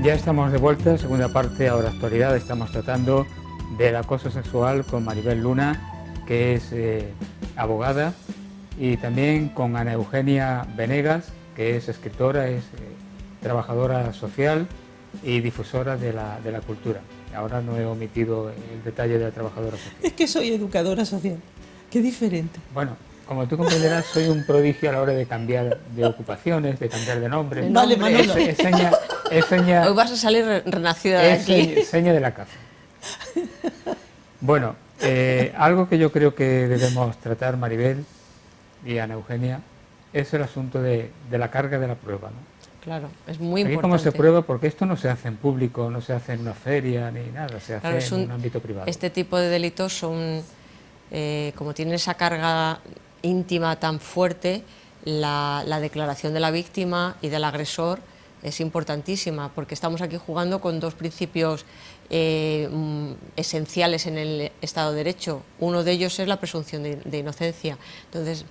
Ya estamos de vuelta, segunda parte, ahora actualidad. Estamos tratando del acoso sexual con Maribel Luna, que es abogada, y también con Ana Eugenia Venegas, que es escritora, es trabajadora social y difusora de la cultura. Ahora no he omitido el detalle de la trabajadora social. Es que soy educadora social, qué diferente. Bueno, como tú comprenderás, soy un prodigio a la hora de cambiar de ocupaciones, de cambiar de nombre. Vale, Manolo. Es seña, Hoy vas a salir renacida de aquí. seña de la casa. Bueno, algo que yo creo que debemos tratar, Maribel y Ana Eugenia, es el asunto de la carga de la prueba, ¿no? Claro, es muy Aquí importante. cómo se prueba, porque esto no se hace en público, no se hace en una feria ni nada, se hace Claro, en un ámbito privado. Este tipo de delitos son, como tienen esa carga íntima tan fuerte, la declaración de la víctima y del agresor es importantísima, porque estamos aquí jugando con dos principios esenciales en el Estado de Derecho. Uno de ellos es la presunción de inocencia. Entonces,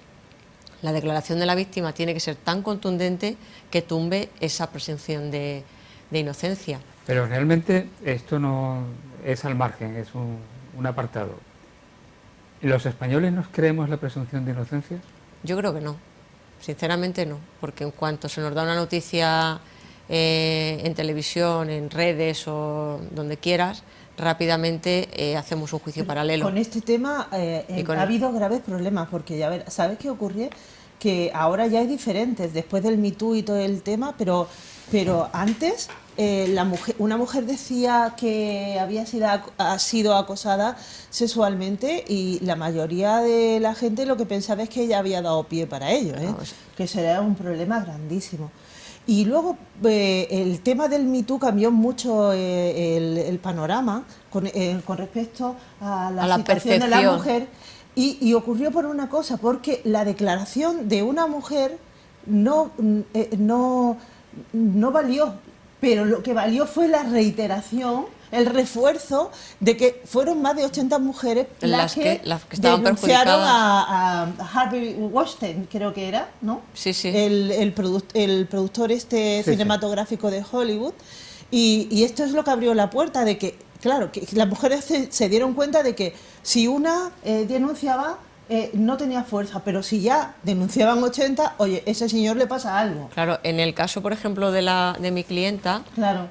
la declaración de la víctima tiene que ser tan contundente que tumbe esa presunción de inocencia. Pero realmente esto no es al margen, es un apartado. ¿Los españoles nos creemos la presunción de inocencia? Yo creo que no, sinceramente no, porque en cuanto se nos da una noticia en televisión, en redes o donde quieras, rápidamente hacemos un juicio paralelo. Con este tema ha habido graves problemas, porque ya ver, ¿sabes qué ocurre? Que ahora ya es diferente, después del Me Too y todo el tema, pero antes una mujer decía que ha sido acosada sexualmente y la mayoría de la gente lo que pensaba es que ella había dado pie para ello, que sería un problema grandísimo. Y luego el tema del Me Too cambió mucho el panorama con respecto a la situación de la mujer y ocurrió por una cosa, porque la declaración de una mujer no valió, pero lo que valió fue la reiteración, el refuerzo de que fueron más de 80 mujeres las que estaban denunciaron a Harvey Weinstein, creo que era, ¿no? Sí, sí. El productor cinematográfico de Hollywood. Y esto es lo que abrió la puerta de que, claro, que las mujeres se dieron cuenta de que si una denunciaba, no tenía fuerza, pero si ya denunciaban 80, oye, ese señor le pasa algo. Claro, en el caso, por ejemplo, de mi clienta, claro.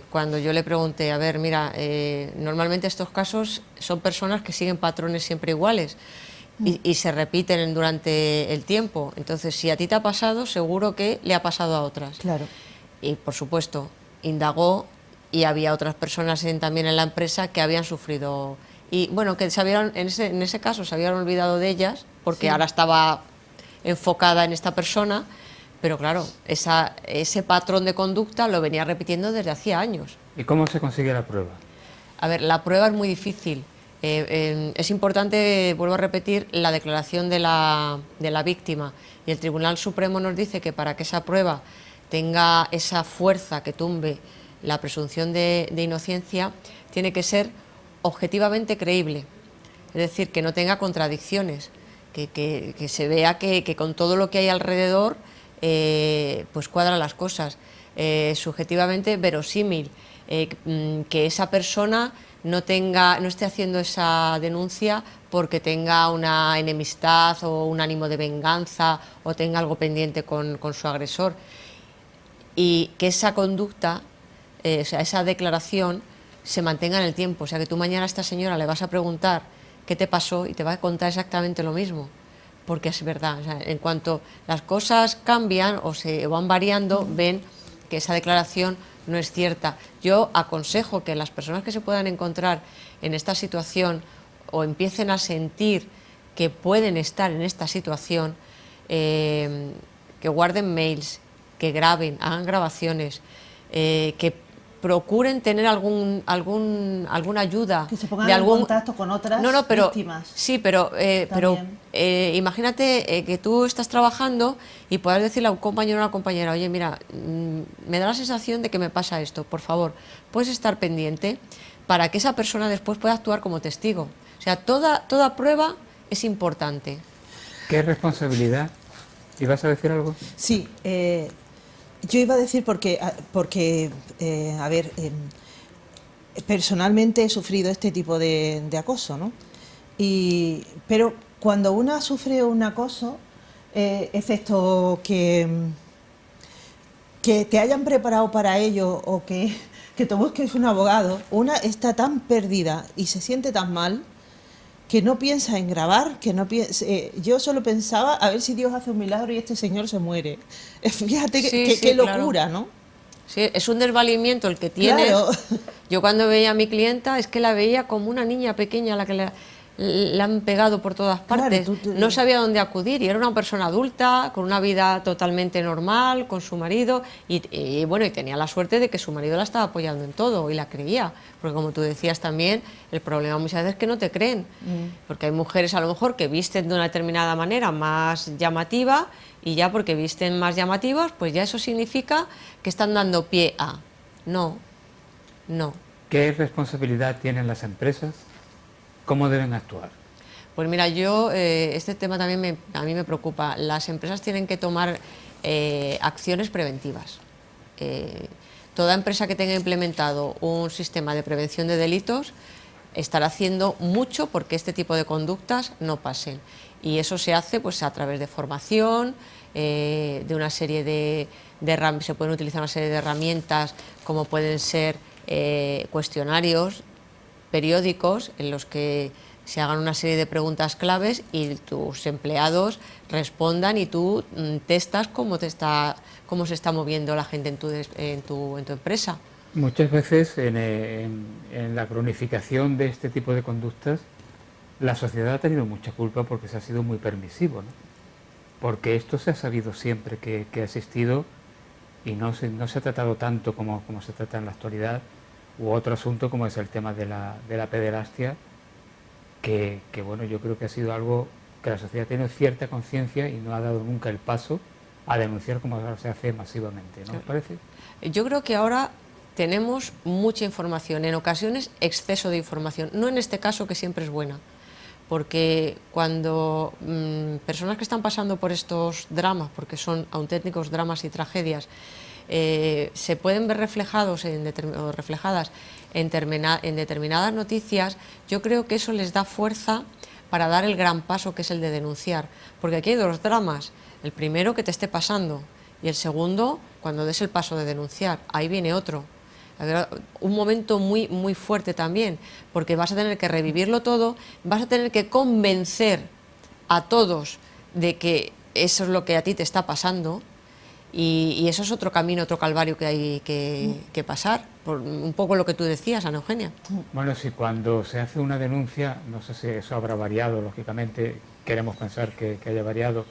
Cuando yo le pregunté, a ver, mira, normalmente estos casos son personas que siguen patrones siempre iguales y se repiten durante el tiempo. Entonces, si a ti te ha pasado, seguro que le ha pasado a otras. Claro. Y, por supuesto, indagó y había otras personas también en la empresa que habían sufrido. Y bueno, que en ese caso se habían olvidado de ellas, porque ahora estaba enfocada en esta persona, pero claro, ese patrón de conducta lo venía repitiendo desde hacía años. ¿Y cómo se consigue la prueba? A ver, la prueba es muy difícil. Es importante, vuelvo a repetir, la declaración de la víctima. Y el Tribunal Supremo nos dice que para que esa prueba tenga esa fuerza que tumbe la presunción de inocencia, tiene que ser objetivamente creíble, es decir, que no tenga contradicciones, que se vea que con todo lo que hay alrededor pues cuadran las cosas, subjetivamente verosímil, que esa persona no esté haciendo esa denuncia porque tenga una enemistad o un ánimo de venganza o tenga algo pendiente con su agresor, y que esa conducta, o sea, esa declaración se mantenga en el tiempo. O sea, que tú mañana a esta señora le vas a preguntar qué te pasó y te va a contar exactamente lo mismo, porque es verdad. O sea, en cuanto las cosas cambian o se van variando, ven que esa declaración no es cierta. Yo aconsejo que las personas que se puedan encontrar en esta situación o empiecen a sentir que pueden estar en esta situación, que guarden mails, que graben, hagan grabaciones, que procuren tener alguna ayuda, que se pongan en contacto con otras víctimas. Sí, pero imagínate que tú estás trabajando y puedas decirle a un compañero o a una compañera, oye, mira, me da la sensación de que me pasa esto, por favor, puedes estar pendiente para que esa persona después pueda actuar como testigo. O sea, toda prueba es importante. ¿Qué responsabilidad? ¿Y vas a decir algo? Sí, Yo iba a decir porque a ver, personalmente he sufrido este tipo de acoso, ¿no? Pero cuando una sufre un acoso, excepto que te hayan preparado para ello o que te busques un abogado, una está tan perdida y se siente tan mal que no piensa en grabar, que no piensa, yo solo pensaba a ver si Dios hace un milagro y este señor se muere. Fíjate qué locura, claro. ¿No? Sí, es un desvalimiento el que tienes. Claro. Yo cuando veía a mi clienta es que la veía como una niña pequeña a la que le han pegado por todas partes. Claro, no sabía dónde acudir y era una persona adulta, con una vida totalmente normal, con su marido y bueno, y tenía la suerte de que su marido la estaba apoyando en todo y la creía, porque como tú decías también, el problema muchas veces es que no te creen, porque hay mujeres a lo mejor que visten de una determinada manera más llamativa y ya porque visten más llamativos, pues ya eso significa que están dando pie a... No. ¿Qué responsabilidad tienen las empresas? ¿Cómo deben actuar? Pues mira, este tema también a mí me preocupa. Las empresas tienen que tomar acciones preventivas. Toda empresa que tenga implementado un sistema de prevención de delitos estará haciendo mucho porque este tipo de conductas no pasen. Y eso se hace pues a través de formación, de una serie se pueden utilizar una serie de herramientas como pueden ser cuestionarios periódicos en los que se hagan una serie de preguntas claves y tus empleados respondan y tú testas cómo se está moviendo la gente en tu empresa. Muchas veces en la cronificación de este tipo de conductas la sociedad ha tenido mucha culpa porque se ha sido muy permisivo, ¿no? Porque esto se ha sabido siempre que ha existido y no se ha tratado tanto como se trata en la actualidad, u otro asunto como es el tema de la pederastia, que bueno, yo creo que ha sido algo que la sociedad tiene cierta conciencia y no ha dado nunca el paso a denunciar como ahora se hace masivamente, ¿no os parece? Yo creo que ahora tenemos mucha información, en ocasiones exceso de información, no en este caso que siempre es buena, porque cuando personas que están pasando por estos dramas, porque son auténticos dramas y tragedias, se pueden ver reflejadas en determinadas noticias, yo creo que eso les da fuerza para dar el gran paso que es el de denunciar, porque aquí hay dos dramas, el primero que te esté pasando y el segundo cuando des el paso de denunciar, ahí viene otro, un momento muy, muy fuerte también, porque vas a tener que revivirlo todo, vas a tener que convencer a todos de que eso es lo que a ti te está pasando. Y eso es otro camino, otro calvario que hay que pasar, por un poco lo que tú decías, Ana Eugenia. Bueno, si cuando se hace una denuncia, no sé si eso habrá variado, lógicamente, queremos pensar que haya variado,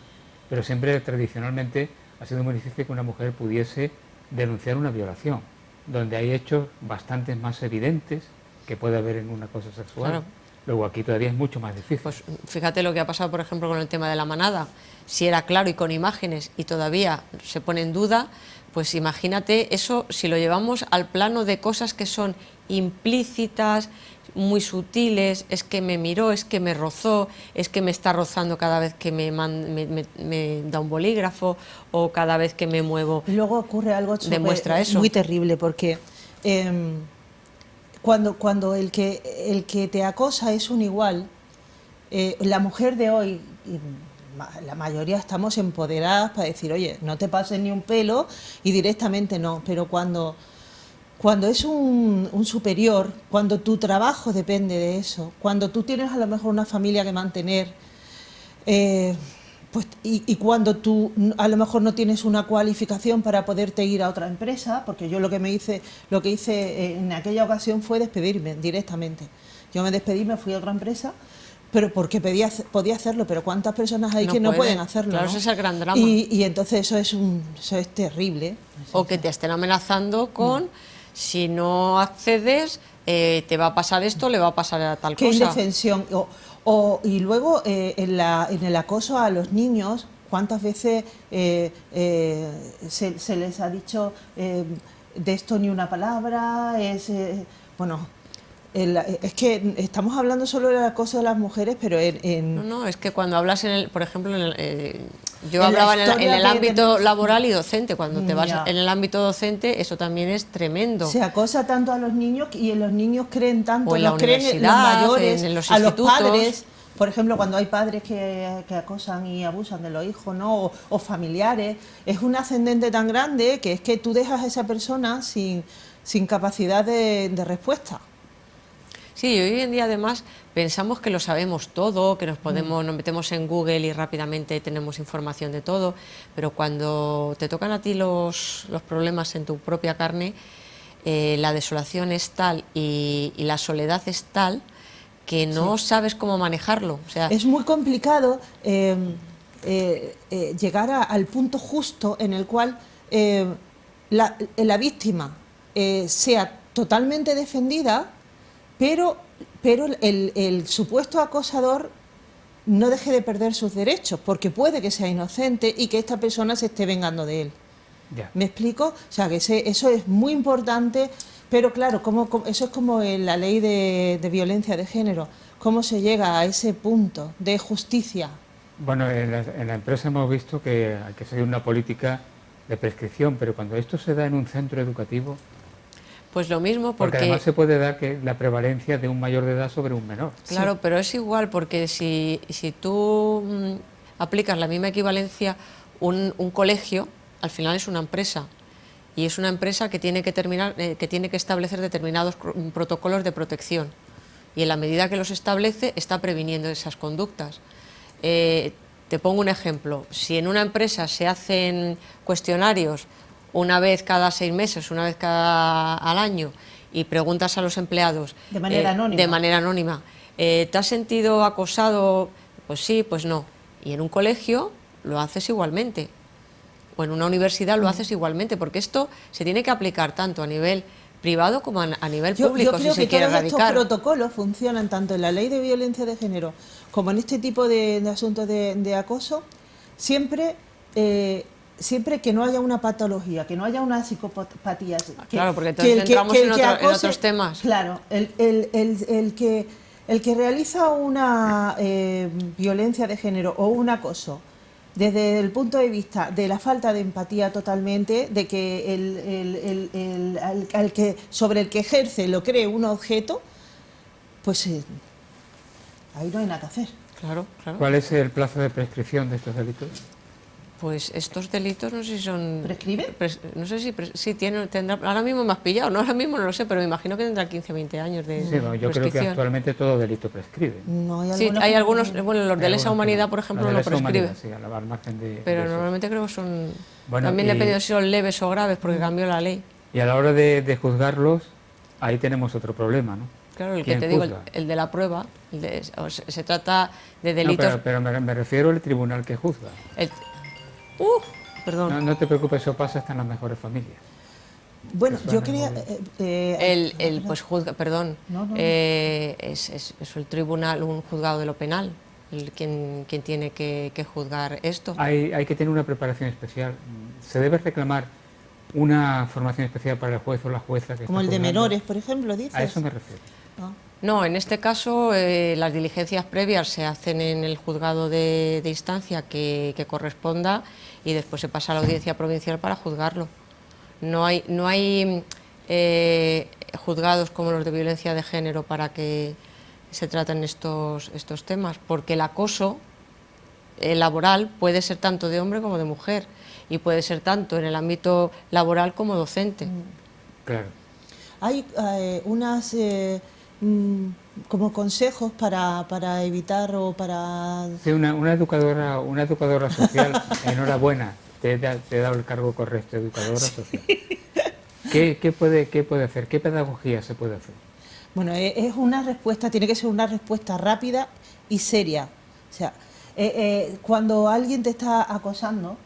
pero siempre tradicionalmente ha sido muy difícil que una mujer pudiese denunciar una violación, donde hay hechos bastante más evidentes que puede haber en un acoso sexual. Claro. Luego aquí todavía es mucho más difícil. Pues fíjate lo que ha pasado, por ejemplo, con el tema de la manada. Si era claro y con imágenes y todavía se pone en duda, pues imagínate eso si lo llevamos al plano de cosas que son implícitas, muy sutiles, es que me miró, es que me rozó, es que me está rozando cada vez que me da un bolígrafo o cada vez que me muevo. Y luego ocurre algo demuestra eso. Muy terrible porque... Cuando el que te acosa es un igual, la mujer de hoy, la mayoría estamos empoderadas para decir, oye, no te pases ni un pelo y directamente no, pero cuando es un superior, cuando tu trabajo depende de eso, cuando tú tienes a lo mejor una familia que mantener, pues, y cuando tú a lo mejor no tienes una cualificación para poderte ir a otra empresa, porque yo lo que hice en aquella ocasión fue despedirme directamente. Yo me despedí, me fui a otra empresa, pero porque podía hacerlo, pero ¿cuántas personas hay que no pueden hacerlo? Claro, ¿no? Ese es el gran drama. Y entonces eso es terrible. O que te estén amenazando con, si no accedes, te va a pasar esto, le va a pasar a tal cosa. ¿Qué indefensión? Y luego en el acoso a los niños, ¿cuántas veces se les ha dicho de esto ni una palabra? Bueno, es que estamos hablando solo del acoso de las mujeres, pero No, es que cuando hablas, por ejemplo, Yo hablaba en el ámbito laboral y docente. Cuando te vas en el ámbito docente, eso también es tremendo. Se acosa tanto a los niños y los niños creen tanto, o en la creen los mayores, en los a los institutos. padres. Por ejemplo, cuando hay padres que acosan y abusan de los hijos, ¿no? O familiares, es un ascendente tan grande que es que tú dejas a esa persona sin capacidad de respuesta. Sí, hoy en día además pensamos que lo sabemos todo, que nos metemos en Google y rápidamente tenemos información de todo, pero cuando te tocan a ti los problemas en tu propia carne, la desolación es tal y la soledad es tal que no sabes cómo manejarlo. O sea, es muy complicado llegar al punto justo en el cual la víctima sea totalmente defendida, pero el supuesto acosador no deje de perder sus derechos, porque puede que sea inocente y que esta persona se esté vengando de él. Ya. ¿Me explico? O sea, que eso es muy importante, pero claro, eso es como en la ley de violencia de género, cómo se llega a ese punto de justicia. Bueno, en la empresa hemos visto que hay que seguir una política de prescripción, pero cuando esto se da en un centro educativo... Pues lo mismo, porque además se puede dar que la prevalencia de un mayor de edad sobre un menor. Claro, sí. Pero es igual, porque si tú aplicas la misma equivalencia, un colegio al final es una empresa, y es una empresa que tiene que establecer determinados protocolos de protección, y en la medida que los establece está previniendo esas conductas. Te pongo un ejemplo: si en una empresa se hacen cuestionarios una vez cada 6 meses, una vez al año, y preguntas a los empleados de manera anónima, ¿te has sentido acosado? Pues sí, pues no. Y en un colegio lo haces igualmente, o en una universidad lo haces igualmente, porque esto se tiene que aplicar tanto a nivel privado como a nivel público. Yo creo que todos estos protocolos funcionan tanto en la ley de violencia de género como en este tipo de asuntos de acoso, siempre que no haya una patología, que no haya una psicopatía. Claro, porque entonces entramos en otros temas. Claro, el que realiza una violencia de género o un acoso desde el punto de vista de la falta de empatía totalmente, de que sobre el que ejerce lo cree un objeto, pues ahí no hay nada que hacer. Claro, claro. ¿Cuál es el plazo de prescripción de estos delitos? Pues estos delitos no sé si son... ¿Prescriben? No sé si tendrá... Ahora mismo me has pillado, ¿no? Ahora mismo no lo sé, pero me imagino que tendrá 15 o 20 años de prescripción. Yo creo que actualmente todo delito prescribe. No, hay algunos, bueno, los de lesa humanidad, por ejemplo, no prescribe. Sí, al margen pero normalmente creo que son... también depende de si son leves o graves, porque cambió la ley. Y a la hora de juzgarlos, ahí tenemos otro problema, ¿no? Claro, el que te digo, el de la prueba, se trata de delitos... No, pero me refiero al tribunal que juzga. Perdón. No te preocupes, eso pasa hasta en las mejores familias. Bueno, yo quería... pues juzga, perdón, es el tribunal, un juzgado de lo penal, quien tiene que juzgar esto. Hay que tener una preparación especial. Se debe reclamar una formación especial para el juez o la jueza. Como el de menores, por ejemplo, dices. A eso me refiero. No, en este caso las diligencias previas se hacen en el juzgado de instancia que corresponda, y después se pasa a la audiencia provincial para juzgarlo. No hay juzgados como los de violencia de género para que se traten estos temas, porque el acoso laboral puede ser tanto de hombre como de mujer, y puede ser tanto en el ámbito laboral como docente. Claro. Hay unas... como consejos para evitar o para... Sí, una educadora social, enhorabuena, te he dado el cargo correcto, educadora social. ¿Qué puede hacer? ¿Qué pedagogía se puede hacer? Bueno, es una respuesta, tiene que ser una respuesta rápida y seria. O sea, cuando alguien te está acosando,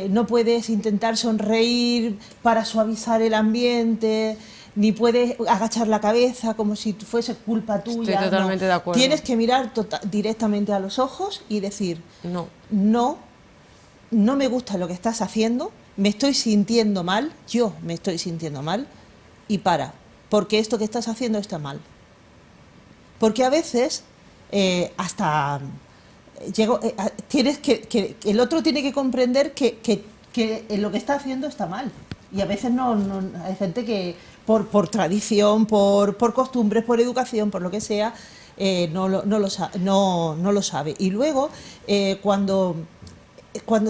no puedes intentar sonreír para suavizar el ambiente, ni puedes agachar la cabeza como si fuese culpa tuya. Estoy totalmente de acuerdo. Tienes que mirar directamente a los ojos y decir, no me gusta lo que estás haciendo, me estoy sintiendo mal, yo me estoy sintiendo mal, y porque esto que estás haciendo está mal. Porque a veces hasta el otro tiene que comprender que lo que está haciendo está mal. Y a veces hay gente que por tradición, por costumbres, por educación, por lo que sea, no lo sabe. Y luego,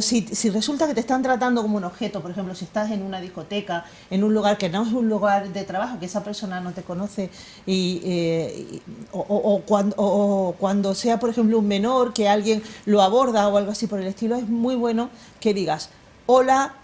si resulta que te están tratando como un objeto, por ejemplo, si estás en una discoteca, en un lugar que no es un lugar de trabajo, que esa persona no te conoce, o cuando sea, por ejemplo, un menor, que alguien lo aborda o algo así por el estilo, es muy bueno que digas: hola,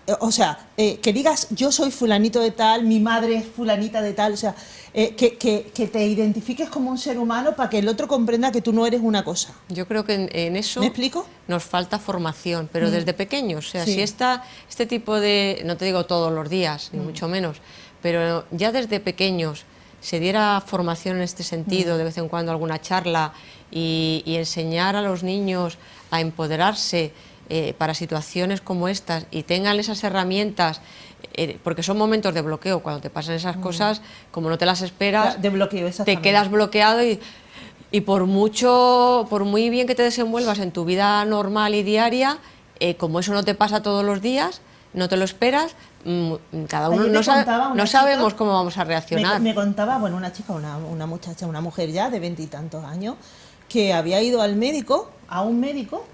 que digas: yo soy fulanito de tal, mi madre es fulanita de tal, o sea, que te identifiques como un ser humano para que el otro comprenda que tú no eres una cosa. Yo creo que en eso ¿Me explico? Nos falta formación, pero desde pequeños. O sea, sí. Si este tipo de, no te digo todos los días, ni mucho menos, pero ya desde pequeños se diera formación en este sentido, de vez en cuando alguna charla, y enseñar a los niños a empoderarse para situaciones como estas, y tengan esas herramientas, porque son momentos de bloqueo. Cuando te pasan esas cosas, como no te las esperas, de bloqueo, te quedas bloqueado, y por muy bien que te desenvuelvas en tu vida normal y diaria, como eso no te pasa todos los días, no te lo esperas, cada uno no sabemos cómo vamos a reaccionar. Me contaba, bueno, una chica, una muchacha, una mujer ya de 20 y tantos años, que había ido a un médico,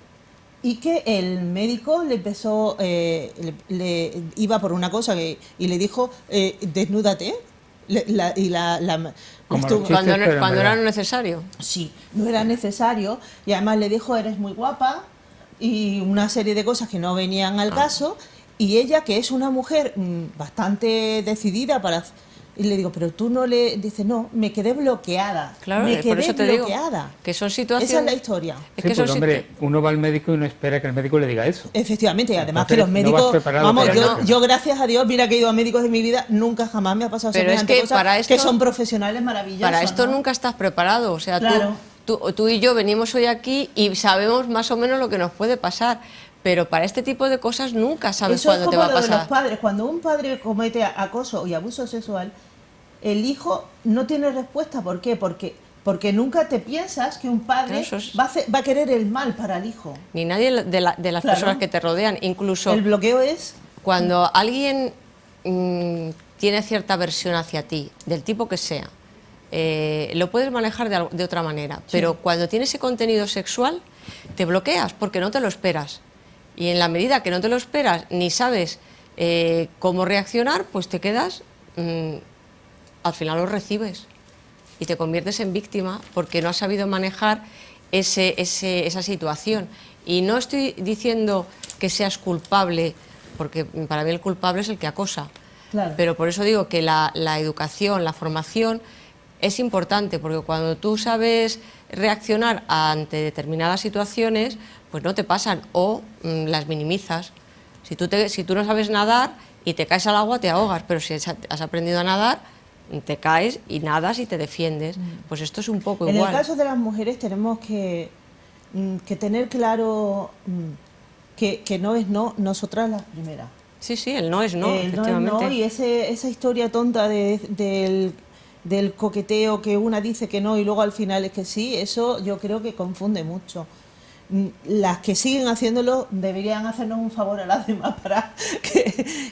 y que el médico le empezó, le iba por una cosa y le dijo: desnúdate. Cuando era necesario. Sí, no era necesario, y además le dijo: eres muy guapa, y una serie de cosas que no venían al caso, y ella, que es una mujer bastante decidida y le digo: pero tú no le... Dice: no, me quedé bloqueada. Claro, me quedé por eso te bloqueada. Digo que son situaciones... Esa es la historia. Sí, pues hombre, uno va al médico y no espera que el médico le diga eso. Efectivamente, y además que los médicos... yo gracias a Dios, mira que he ido a médicos de mi vida, nunca jamás me ha pasado semejante cosa, que son profesionales maravillosos. Para esto nunca estás preparado, o sea, claro. tú y yo venimos hoy aquí y sabemos más o menos lo que nos puede pasar, pero para este tipo de cosas nunca sabes cuándo te va a pasar. Eso es como lo de los padres. Cuando un padre comete acoso y abuso sexual, el hijo no tiene respuesta. ¿Por qué? Porque nunca te piensas que un padre va a querer el mal para el hijo. Ni nadie de las personas que te rodean. Incluso el bloqueo es... Cuando alguien tiene cierta aversión hacia ti, del tipo que sea, lo puedes manejar de otra manera, pero cuando tiene ese contenido sexual, te bloqueas porque no te lo esperas. Y en la medida que no te lo esperas ni sabes cómo reaccionar, pues te quedas... al final lo recibes y te conviertes en víctima porque no has sabido manejar esa situación. Y no estoy diciendo que seas culpable, porque para mí el culpable es el que acosa. Claro. Pero por eso digo que la educación, la formación es importante, porque cuando tú sabes reaccionar ante determinadas situaciones, pues no te pasan o las minimizas. Si tú no sabes nadar y te caes al agua, te ahogas, pero si has aprendido a nadar, te caes y nadas y te defiendes. Pues esto es un poco igual. En el caso de las mujeres tenemos que tener claro que no es no, nosotras las primeras. Sí, el no es no, efectivamente. No es no, y esa historia tonta del coqueteo, que una dice que no y luego al final es que sí, eso yo creo que confunde mucho. Las que siguen haciéndolo deberían hacernos un favor a las demás para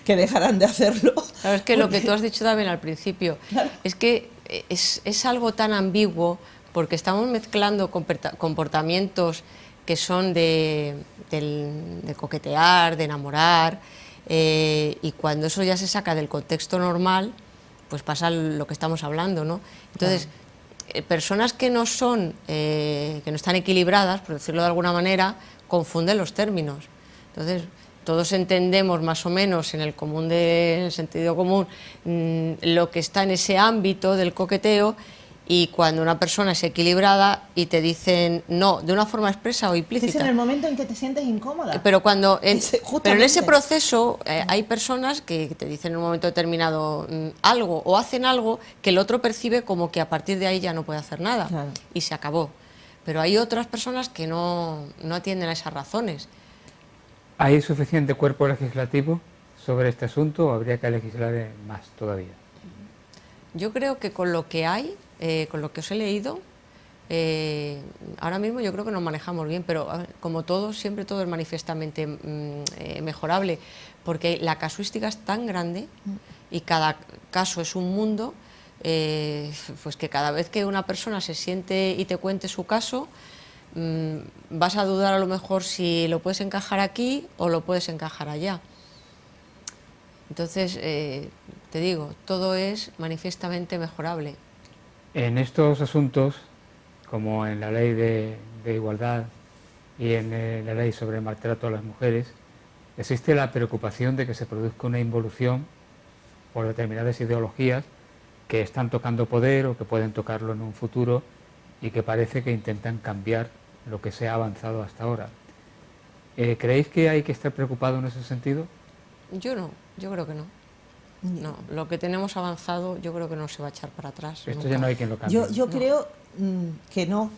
que dejaran de hacerlo. Claro, es que lo que tú has dicho también al principio, claro, es que es algo tan ambiguo, porque estamos mezclando comportamientos que son de coquetear, de enamorar, y cuando eso ya se saca del contexto normal, pues pasa lo que estamos hablando, ¿no? Entonces, claro, personas que no están equilibradas, por decirlo de alguna manera, confunden los términos. Entonces, todos entendemos más o menos en el sentido común lo que está en ese ámbito del coqueteo, y cuando una persona es equilibrada y te dicen no de una forma expresa o implícita. Es en el momento en que te sientes incómoda. Pero en ese proceso hay personas que te dicen en un momento determinado algo o hacen algo que el otro percibe como que a partir de ahí ya no puede hacer nada, claro, y se acabó. Pero hay otras personas que no atienden a esas razones. ¿Hay suficiente cuerpo legislativo sobre este asunto o habría que legislar más todavía? Yo creo que con lo que hay, con lo que os he leído, ahora mismo yo creo que nos manejamos bien, pero como todo, siempre todo es manifiestamente mejorable, porque la casuística es tan grande y cada caso es un mundo, pues que cada vez que una persona se siente y te cuente su caso, vas a dudar a lo mejor si lo puedes encajar aquí o lo puedes encajar allá. Entonces, te digo, todo es manifiestamente mejorable. En estos asuntos, como en la ley de igualdad y en la ley sobre el maltrato a las mujeres, existe la preocupación de que se produzca una involución por determinadas ideologías que están tocando poder o que pueden tocarlo en un futuro y que parece que intentan cambiar lo que se ha avanzado hasta ahora. ¿Creéis que hay que estar preocupado en ese sentido? Yo no, yo creo que no. No, lo que tenemos avanzado yo creo que no se va a echar para atrás. Esto ya no hay quien lo cambie. Yo creo que no,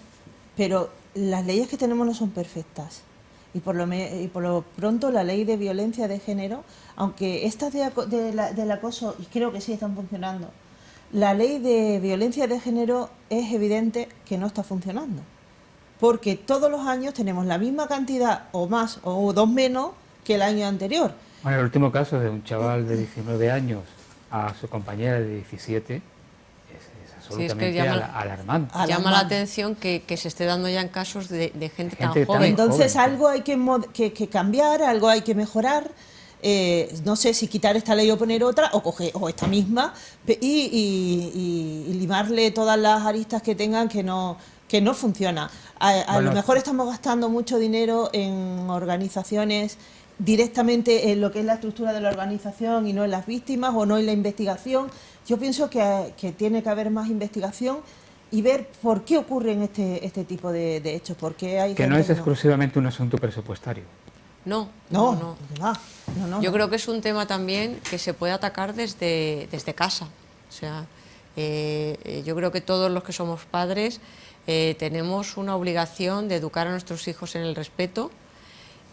pero las leyes que tenemos no son perfectas. Y por lo pronto la ley de violencia de género, aunque estas del acoso, y creo que sí están funcionando, la ley de violencia de género es evidente que no está funcionando. Porque todos los años tenemos la misma cantidad o más o dos menos que el año anterior. Bueno, el último caso de un chaval de 19 años a su compañera de 17 es absolutamente alarmante. Llama la atención que se esté dando ya en casos de gente tan joven. Entonces algo hay que cambiar, algo hay que mejorar. No sé si quitar esta ley o poner otra o esta misma y limarle todas las aristas que tengan que no funciona. A lo mejor estamos gastando mucho dinero en organizaciones directamente en lo que es la estructura de la organización y no en las víctimas o no en la investigación. Yo pienso que tiene que haber más investigación y ver por qué ocurren este tipo de hechos. Por qué hay que no es exclusivamente un asunto presupuestario. No. Yo creo que es un tema también que se puede atacar desde casa. O sea, yo creo que todos los que somos padres tenemos una obligación de educar a nuestros hijos en el respeto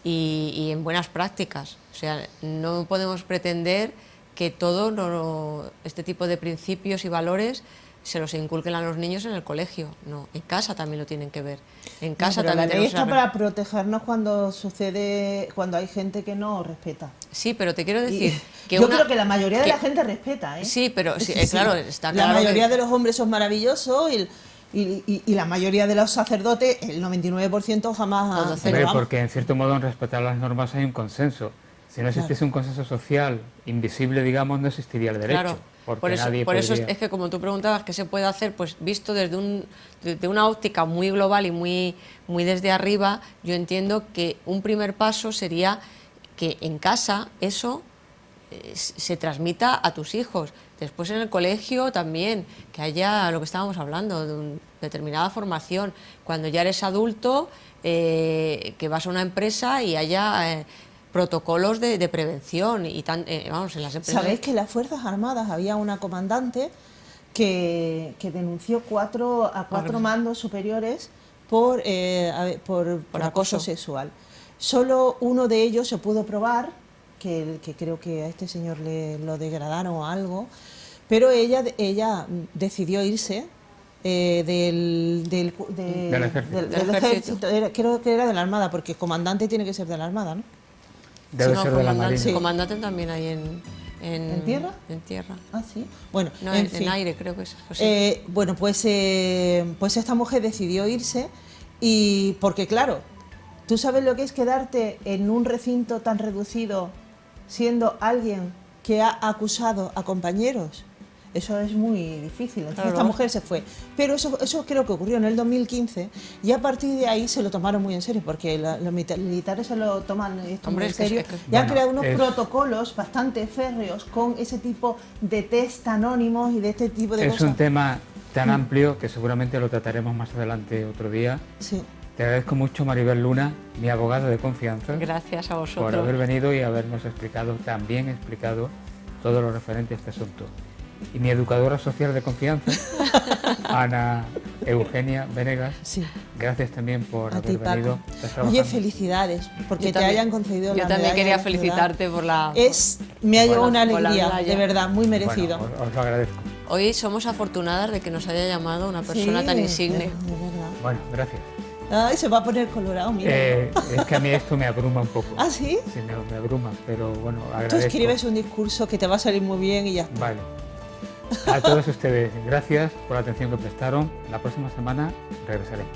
y en buenas prácticas. O sea, no podemos pretender que todo este tipo de principios y valores se los inculquen a los niños en el colegio. No, en casa también lo tienen que ver. En casa también la ley está para protegernos cuando hay gente que no respeta. Sí, pero te quiero decir que yo creo que la mayoría de la gente respeta, ¿eh? Sí, pero sí, claro, está claro. La mayoría de los hombres son maravillosos y la mayoría de los sacerdotes, el 99% jamás... Hombre, porque en cierto modo en respetar las normas hay un consenso. Si no existiese un consenso social invisible, digamos, no existiría el derecho. Claro. Por eso es que, como tú preguntabas, ¿qué se puede hacer? Pues visto desde una óptica muy global y muy desde arriba, yo entiendo que un primer paso sería que en casa eso se transmita a tus hijos. Después en el colegio también, que haya lo que estábamos hablando, de determinada formación. Cuando ya eres adulto, que vas a una empresa y haya... protocolos de prevención y vamos, en las empresas. ¿Sabéis que en las Fuerzas Armadas había una comandante que denunció a cuatro mandos superiores por acoso sexual? Solo uno de ellos se pudo probar, que creo que a este señor lo degradaron o algo, pero ella decidió irse del ejército. Creo que era de la Armada, porque comandante tiene que ser de la Armada, ¿no? Debe ser de la Marina. Sí. Comandante también hay ¿En tierra? En tierra. Ah, sí. Bueno, no, en aire creo que es. Bueno, pues esta mujer decidió irse y porque claro, tú sabes lo que es quedarte en un recinto tan reducido siendo alguien que ha acusado a compañeros. Eso es muy difícil. Entonces esta mujer se fue. Pero eso creo que ocurrió en el 2015 y a partir de ahí se lo tomaron muy en serio porque los militares se lo toman esto muy en serio y han creado unos protocolos bastante férreos con ese tipo de test anónimos y de este tipo de cosas. Es un tema tan amplio que seguramente lo trataremos más adelante otro día. Sí. Te agradezco mucho, Maribel Luna, mi abogada de confianza. Gracias a vosotros. Por haber venido y habernos explicado todo lo referente a este asunto. Y mi educadora social de confianza, Ana Eugenia Venegas. Sí. Gracias también por haber venido. Oye, felicidades, porque te hayan concedido la medalla. Yo también quería felicitarte por la... Me ha llevado una alegría, de verdad, muy merecido. Bueno, os lo agradezco. Hoy somos afortunadas de que nos haya llamado una persona tan insigne. De verdad. Bueno, gracias. Ay, se va a poner colorado, mira. Es que a mí esto me abruma un poco. ¿Ah, sí? Sí, me abruma, pero bueno, Tú agradezco. escribes un discurso que te va a salir muy bien y ya está. Vale. A todos ustedes, gracias por la atención que prestaron. La próxima semana regresaremos.